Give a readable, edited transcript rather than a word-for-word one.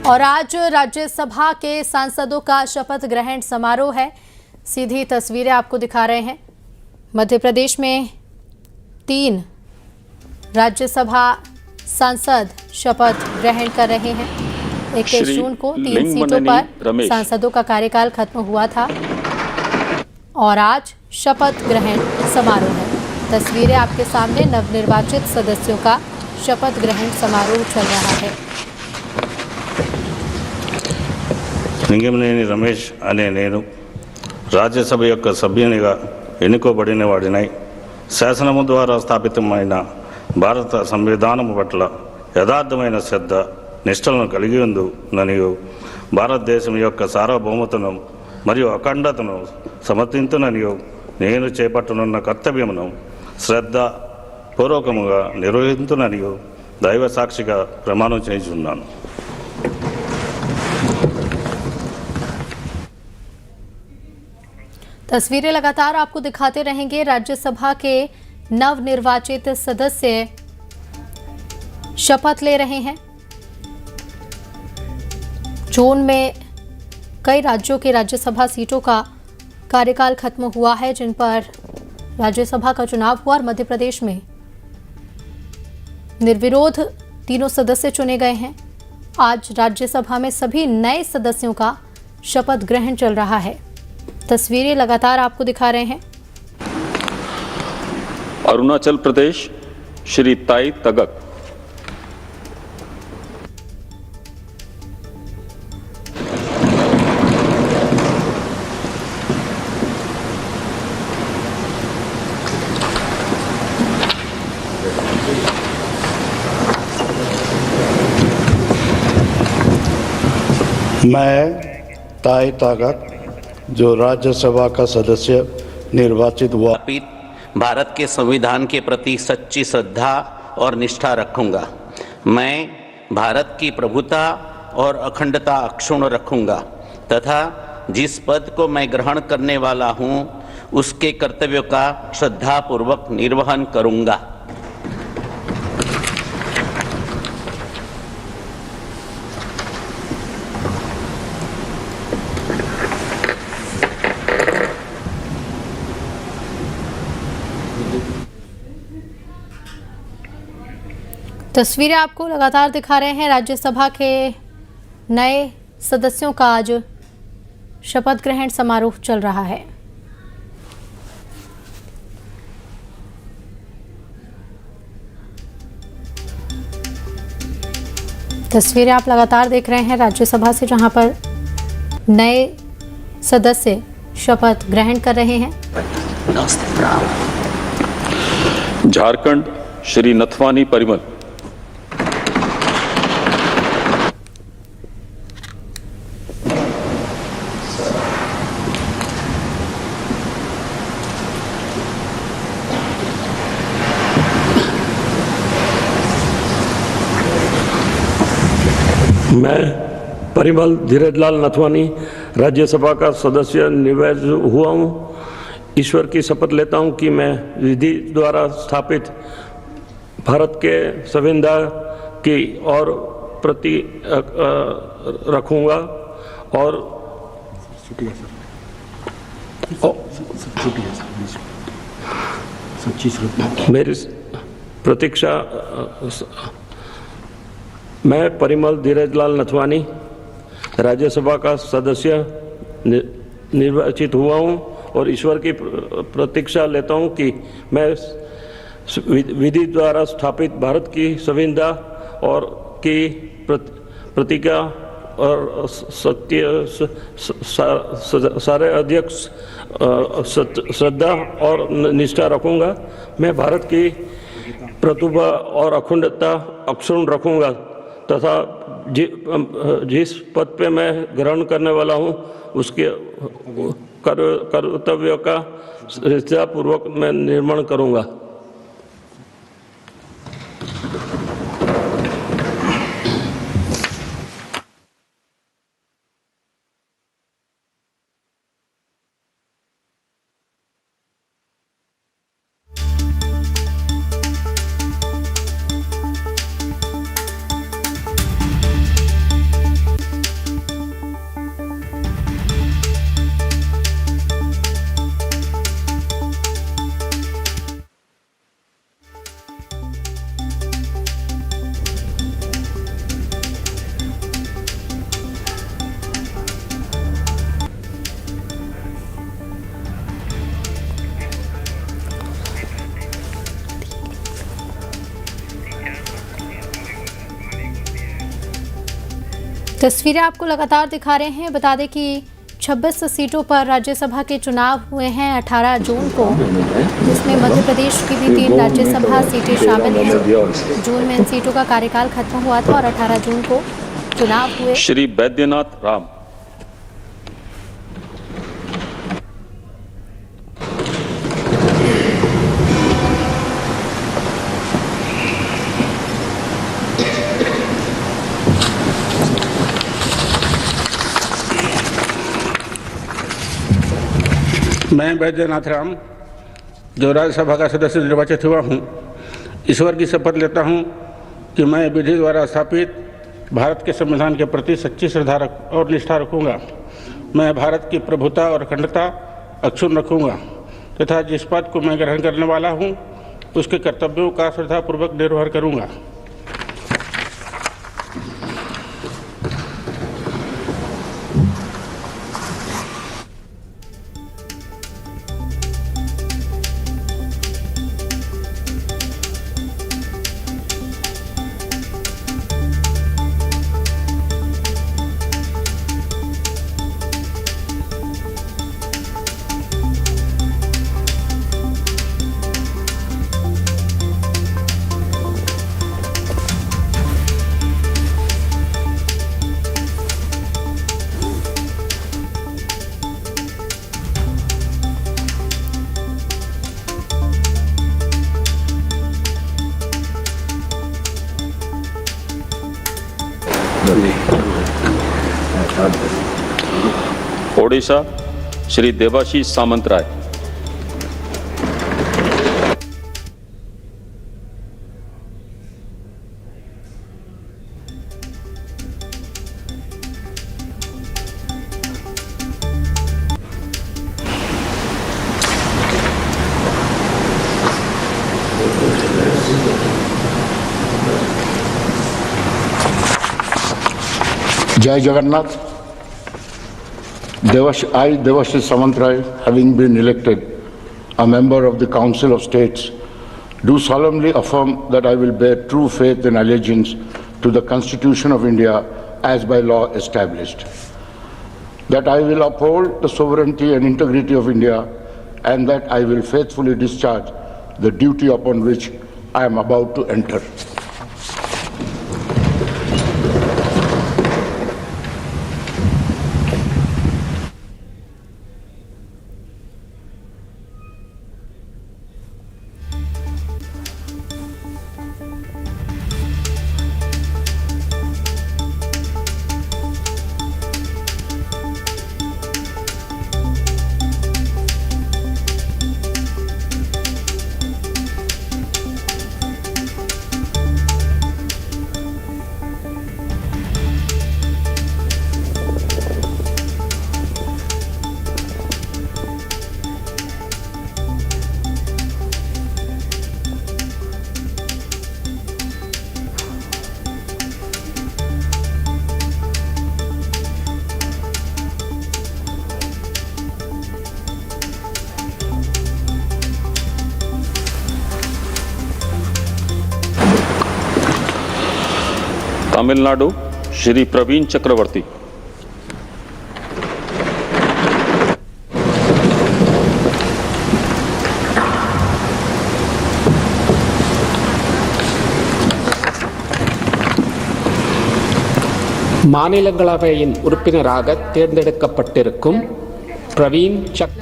और आज राज्यसभा के सांसदों का शपथ ग्रहण समारोह है। सीधी तस्वीरें आपको दिखा रहे हैं। मध्य प्रदेश में 3 राज्यसभा सांसद शपथ ग्रहण कर रहे हैं। 21 जून को 3 सीटों पर सांसदों का कार्यकाल खत्म हुआ था और आज शपथ ग्रहण समारोह है। तस्वीरें आपके सामने। नवनिर्वाचित सदस्यों का शपथ ग्रहण समारोह चल रहा है। లింగంనేని రమేష్ అనే నేను రాజ్యసభ యొక్క సభ్యునిగా ఎన్నుకోబడిన వాడినై శాసనము ద్వారా స్థాపితమైన భారత సంవిధానము పట్ల యథార్థమైన శ్రద్ధ నిష్ఠలను కలిగి ఉందుననియు భారతదేశం యొక్క సార్వభౌమతను మరియు అఖండతను సమర్థించుననియు నేను చేపట్టనున్న కర్తవ్యమును శ్రద్ధ పూర్వకముగా నిర్వహించుననియు దైవ సాక్షిగా ప్రమాణం చేయుచున్నాను। तस्वीरें लगातार आपको दिखाते रहेंगे। राज्यसभा के नवनिर्वाचित सदस्य शपथ ले रहे हैं। जून में कई राज्यों के राज्यसभा सीटों का कार्यकाल खत्म हुआ है, जिन पर राज्यसभा का चुनाव हुआ और मध्य प्रदेश में निर्विरोध 3 सदस्य चुने गए हैं। आज राज्यसभा में सभी नए सदस्यों का शपथ ग्रहण चल रहा है। तस्वीरें लगातार आपको दिखा रहे हैं। अरुणाचल प्रदेश श्री ताई तगक, मैं ताई तागत जो राज्यसभा का सदस्य निर्वाचित हुआ, भारत के संविधान के प्रति सच्ची श्रद्धा और निष्ठा रखूंगा। मैं भारत की प्रभुता और अखंडता अक्षुण्ण रखूंगा तथा जिस पद को मैं ग्रहण करने वाला हूं उसके कर्तव्यों का श्रद्धापूर्वक निर्वहन करूंगा। तस्वीरें आपको लगातार दिखा रहे हैं। राज्यसभा के नए सदस्यों का आज शपथ ग्रहण समारोह चल रहा है। तस्वीरें आप लगातार देख रहे हैं राज्यसभा से, जहां पर नए सदस्य शपथ ग्रहण कर रहे हैं। झारखंड श्री नथवानी परिमल, मैं परिमल धीरजलाल नथवानी राज्यसभा का सदस्य निर्वाचित हुआ हूँ। ईश्वर की शपथ लेता हूँ कि मैं विधि द्वारा स्थापित भारत के संविधान की और प्रति रखूँगा और मेरी प्रतीक्षा। मैं परिमल धीरजलाल नथवानी राज्यसभा का सदस्य निर्वाचित हुआ हूँ और ईश्वर की प्रतीक्षा लेता हूँ कि मैं विधि द्वारा स्थापित भारत की संविधान और की प्रतिज्ञा और सत्य सारे अध्यक्ष श्रद्धा और निष्ठा रखूँगा। मैं भारत की प्रतिभा और अखंडता अक्षुण्ण रखूँगा तथा जिस पद पे मैं ग्रहण करने वाला हूँ उसके कर्तव्यों का श्रद्धापूर्वक मैं निर्माण करूँगा। तस्वीरें आपको लगातार दिखा रहे हैं। बता दें कि 26 सीटों पर राज्यसभा के चुनाव हुए हैं 18 जून को, जिसमें मध्य प्रदेश की भी 3 राज्यसभा सीटें शामिल हैं। जून में इन सीटों का कार्यकाल खत्म हुआ था और 18 जून को चुनाव हुए। श्री बैद्यनाथ राम। मैं बैद्यनाथ राम, जो राज्यसभा का सदस्य निर्वाचित हुआ हूँ, ईश्वर की शपथ लेता हूँ कि मैं विधि द्वारा स्थापित भारत के संविधान के प्रति सच्ची श्रद्धा और निष्ठा रखूँगा। मैं भारत की प्रभुता और अखंडता अक्षुण्ण रखूँगा तथा जिस पद को मैं ग्रहण करने वाला हूँ उसके कर्तव्यों का श्रद्धापूर्वक निर्वहन करूँगा। Odisha Shri Debashish Samantaray. Jai Jagannath. I, Devashish Samantrai, having been elected a member of the Council of States, do solemnly affirm that I will bear true faith and allegiance to the Constitution of India as by law established, that I will uphold the sovereignty and integrity of India, and that I will faithfully discharge the duty upon which I am about to enter. Tamil Nadu Shri Praveen चक्रवर्ती। மாநிலங்களவையின் உறுப்பினராக தேர்ந்தெடுக்கப்பட்டிருக்கும் Praveen chuck